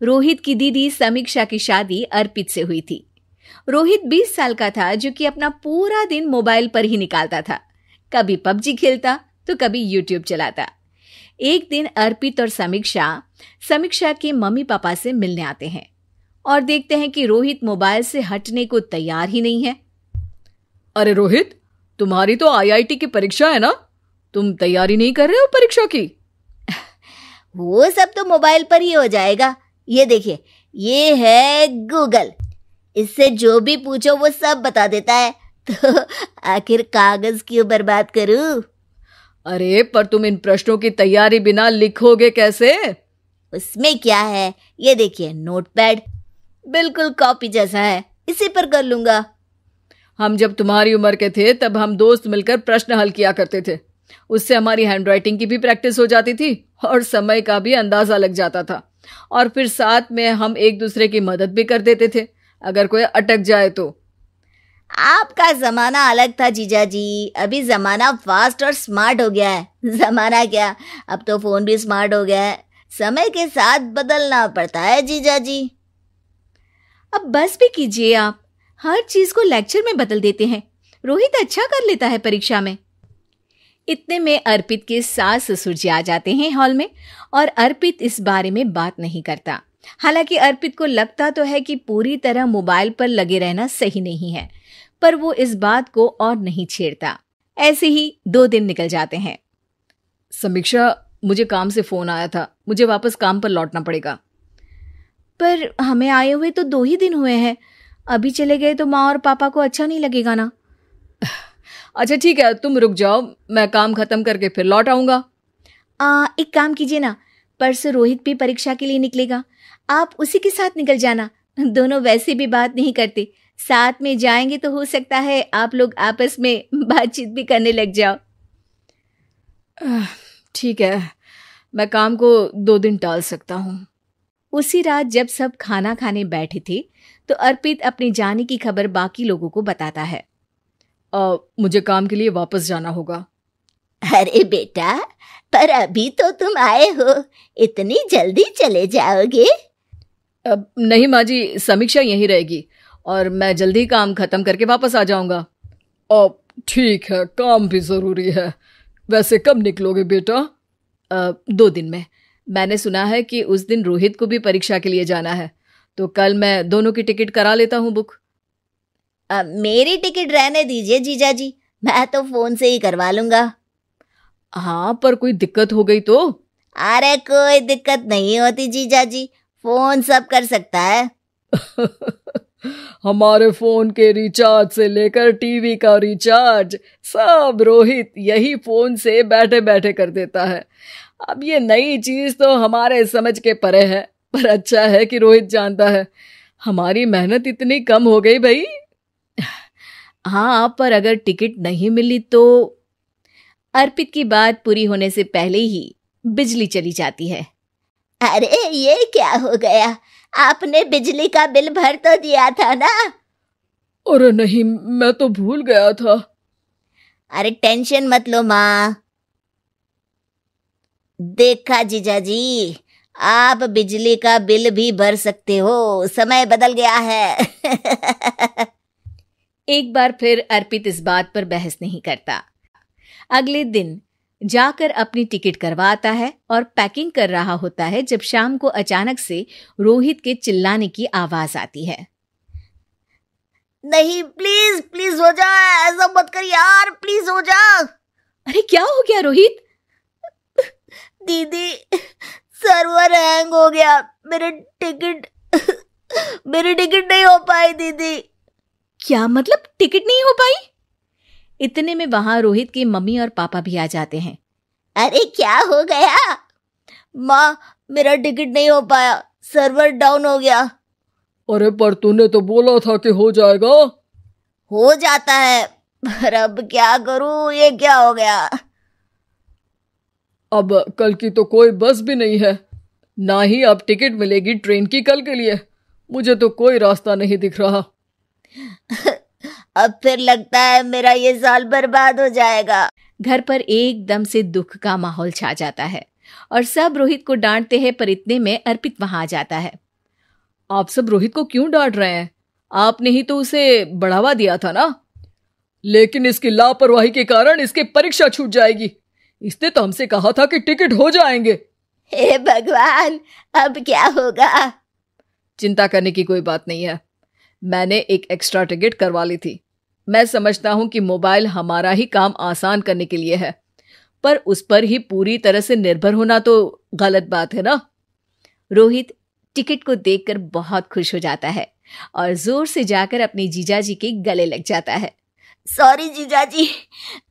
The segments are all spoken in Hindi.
रोहित की दीदी समीक्षा की शादी अर्पित से हुई थी। रोहित 20 साल का था, जो कि अपना पूरा दिन मोबाइल पर ही निकालता था। कभी पबजी खेलता तो कभी यूट्यूब चलाता। एक दिन अर्पित और समीक्षा के मम्मी पापा से मिलने आते हैं और देखते हैं कि रोहित मोबाइल से हटने को तैयार ही नहीं है। अरे रोहित, तुम्हारी तो आईआईटी की परीक्षा है ना, तुम तैयारी नहीं कर रहे हो परीक्षा की? वो सब तो मोबाइल पर ही हो जाएगा। ये देखिए, ये है गूगल, इससे जो भी पूछो वो सब बता देता है। तो आखिर कागज क्यों बर्बाद करूं? अरे पर तुम इन प्रश्नों की तैयारी बिना लिखोगे कैसे? उसमें क्या है, ये देखिए नोटपैड, बिल्कुल कॉपी जैसा है, इसी पर कर लूंगा। हम जब तुम्हारी उम्र के थे तब हम दोस्त मिलकर प्रश्न हल किया करते थे। उससे हमारी हैंडराइटिंग की भी प्रैक्टिस हो जाती थी और समय का भी अंदाजा लग जाता था। और फिर साथ में हम एक दूसरे की मदद भी कर देते थे अगर कोई अटक जाए तो। आपका जमाना अलग था जीजा जी, अभी जमाना फास्ट और स्मार्ट हो गया है। जमाना क्या, अब तो फोन भी स्मार्ट हो गया है। समय के साथ बदलना पड़ता है जीजा जी। अब बस भी कीजिए, आप हर चीज को लेक्चर में बदल देते हैं। रोहित अच्छा कर लेता है परीक्षा में। इतने में अर्पित के सास ससुर जी आ जाते हैं हॉल में और अर्पित इस बारे में बात नहीं करता। हालांकि अर्पित को लगता तो है कि पूरी तरह मोबाइल पर लगे रहना सही नहीं है, पर वो इस बात को और नहीं छेड़ता। ऐसे ही 2 दिन निकल जाते हैं। समीक्षा, मुझे काम से फोन आया था, मुझे वापस काम पर लौटना पड़ेगा। पर हमें आए हुए तो 2 ही दिन हुए हैं, अभी चले गए तो माँ और पापा को अच्छा नहीं लगेगा ना। अच्छा ठीक है, तुम रुक जाओ, मैं काम खत्म करके फिर लौट आऊंगा। एक काम कीजिए ना, परसों रोहित भी परीक्षा के लिए निकलेगा, आप उसी के साथ निकल जाना। दोनों वैसे भी बात नहीं करते, साथ में जाएंगे तो हो सकता है आप लोग आपस में बातचीत भी करने लग जाओ। ठीक है, मैं काम को 2 दिन टाल सकता हूँ। उसी रात जब सब खाना खाने बैठे थे तो अर्पित अपने जाने की खबर बाकी लोगों को बताता है। मुझे काम के लिए वापस जाना होगा। अरे बेटा, पर अभी तो तुम आए हो, इतनी जल्दी चले जाओगे? नहीं माँ जी, समीक्षा यहीं रहेगी और मैं जल्दी काम खत्म करके वापस आ जाऊंगा। ठीक है, काम भी जरूरी है। वैसे कब निकलोगे बेटा? 2 दिन में। मैंने सुना है कि उस दिन रोहित को भी परीक्षा के लिए जाना है, तो कल मैं दोनों की टिकट करा लेता हूँ बुक। मेरी टिकट रहने दीजिए जीजा जी, मैं तो फोन से ही करवा लूंगा। हाँ, पर कोई दिक्कत हो गई तो? अरे कोई दिक्कत नहीं होती जीजा जी, फोन सब कर सकता है। हमारे फोन के रिचार्ज से लेकर टीवी का रिचार्ज सब रोहित यही फोन से बैठे बैठे कर देता है। अब ये नई चीज तो हमारे समझ के परे है, पर अच्छा है कि रोहित जानता है। हमारी मेहनत इतनी कम हो गई भाई। हाँ, पर अगर टिकट नहीं मिली तो? अर्पित की बात पूरी होने से पहले ही बिजली चली जाती है। अरे ये क्या हो गया, आपने बिजली का बिल भर तो दिया था ना? अरे नहीं, मैं तो भूल गया था। अरे टेंशन मत लो माँ। देखा जीजा जी, आप बिजली का बिल भी भर सकते हो, समय बदल गया है। एक बार फिर अर्पित इस बात पर बहस नहीं करता। अगले दिन जाकर अपनी टिकट करवाता है और पैकिंग कर रहा होता है जब शाम को अचानक से रोहित के चिल्लाने की आवाज आती है। नहीं, प्लीज प्लीज हो जा, ऐसा मत कर यार, प्लीज हो जा। अरे क्या हो गया रोहित? दीदी, सर्वर हैंग हो गया, मेरी टिकट नहीं हो पाई दीदी। क्या मतलब टिकट नहीं हो पाई? इतने में वहां रोहित के मम्मी और पापा भी आ जाते हैं। अरे क्या हो गया? माँ, मेरा टिकट नहीं हो पाया, सर्वर डाउन हो गया। अरे पर तूने तो बोला था कि हो जाएगा। हो जाता है, पर अब क्या करूं, ये क्या हो गया? अब कल की तो कोई बस भी नहीं है, ना ही अब टिकट मिलेगी ट्रेन की कल के लिए। मुझे तो कोई रास्ता नहीं दिख रहा। अब फिर लगता है मेरा ये साल बर्बाद हो जाएगा। घर पर एकदम से दुख का माहौल छा जाता है और सब रोहित को डांटते हैं, पर इतने में अर्पित वहां आ जाता है। आप सब रोहित को क्यों डांट रहे हैं? आपने ही तो उसे बढ़ावा दिया था ना। लेकिन इसकी लापरवाही के कारण इसकी परीक्षा छूट जाएगी। इसने तो हमसे कहा था कि टिकट हो जाएंगे। हे भगवान, अब क्या होगा? चिंता करने की कोई बात नहीं है। मैंने एक एक्स्ट्रा टिकट करवा ली थी। मैं समझता हूं कि मोबाइल हमारा ही काम आसान करने के लिए है, पर उस पर ही पूरी तरह से निर्भर होना तो गलत बात है ना। रोहित टिकट को देखकर बहुत खुश हो जाता है और जोर से जाकर अपने जीजाजी के गले लग जाता है। सॉरी जीजाजी,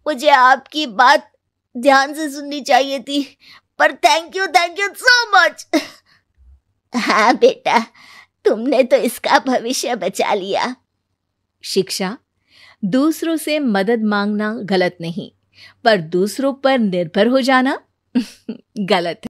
मुझे आपकी बात ध्यान से सुननी चाहिए थी, पर थैंक यू सो मच। हाँ बेटा, तुमने तो इसका भविष्य बचा लिया। शिक्षा, दूसरों से मदद मांगना गलत नहीं, पर दूसरों पर निर्भर हो जाना गलत है।